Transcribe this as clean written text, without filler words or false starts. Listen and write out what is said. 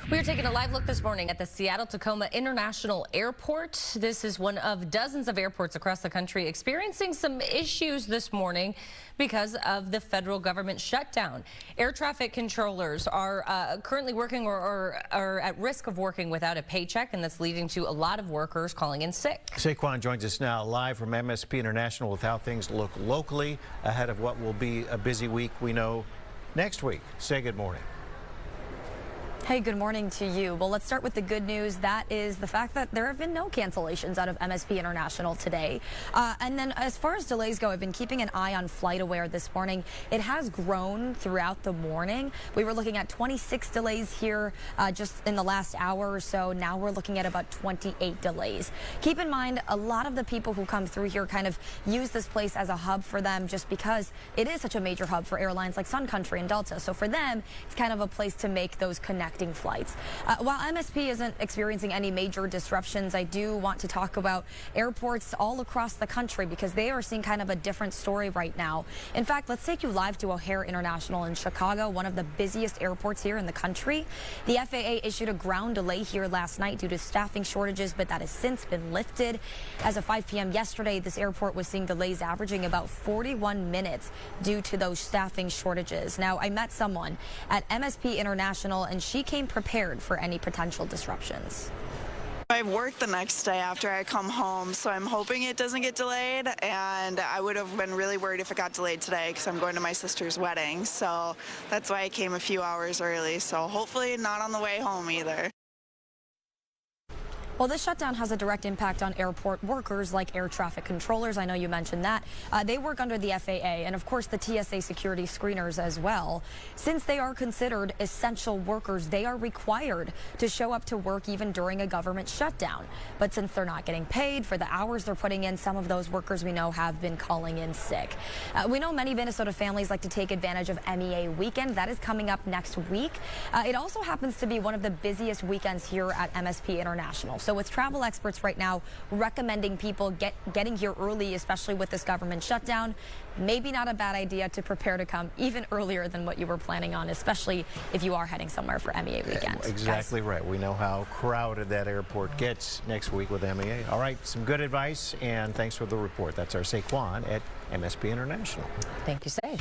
We are taking a live look this morning at the Seattle-Tacoma International Airport. This is one of dozens of airports across the country experiencing some issues this morning because of the federal government shutdown. Air traffic controllers are currently working or are at risk of working without a paycheck, and that's leading to a lot of workers calling in sick. Saquon joins us now live from MSP International with how things look locally ahead of what will be a busy week we know next week. Say good morning. Hey, good morning to you. Well, let's start with the good news. That is the fact that there have been no cancellations out of MSP International today. And then as far as delays go, I've been keeping an eye on FlightAware this morning. It has grown throughout the morning. We were looking at 26 delays here just in the last hour or so. Now we're looking at about 28 delays. Keep in mind, a lot of the people who come through here kind of use this place as a hub for them just because it is such a major hub for airlines like Sun Country and Delta. So for them, it's kind of a place to make those connecting flights. While MSP isn't experiencing any major disruptions, I do want to talk about airports all across the country because they are seeing kind of a different story right now. In fact, let's take you live to O'Hare International in Chicago, one of the busiest airports here in the country. The FAA issued a ground delay here last night due to staffing shortages, but that has since been lifted. As of 5 p.m. yesterday, this airport was seeing delays averaging about 41 minutes due to those staffing shortages. Now, I met someone at MSP International, and she came prepared for any potential disruptions. I work the next day after I come home, so I'm hoping it doesn't get delayed, and I would have been really worried if it got delayed today because I'm going to my sister's wedding, so that's why I came a few hours early, so hopefully not on the way home either. Well, this shutdown has a direct impact on airport workers like air traffic controllers. I know you mentioned that. They work under the FAA and, of course, the TSA security screeners as well. Since they are considered essential workers, they are required to show up to work even during a government shutdown. But since they're not getting paid for the hours they're putting in, some of those workers we know have been calling in sick. We know many Minnesota families like to take advantage of MEA weekend. That is coming up next week. It also happens to be one of the busiest weekends here at MSP International. So with travel experts right now recommending people getting here early, especially with this government shutdown, maybe not a bad idea to prepare to come even earlier than what you were planning on, especially if you are heading somewhere for MEA weekend. Exactly right. We know how crowded that airport gets next week with MEA. All right, some good advice, and thanks for the report. That's our Saquon at MSP International. Thank you, Say.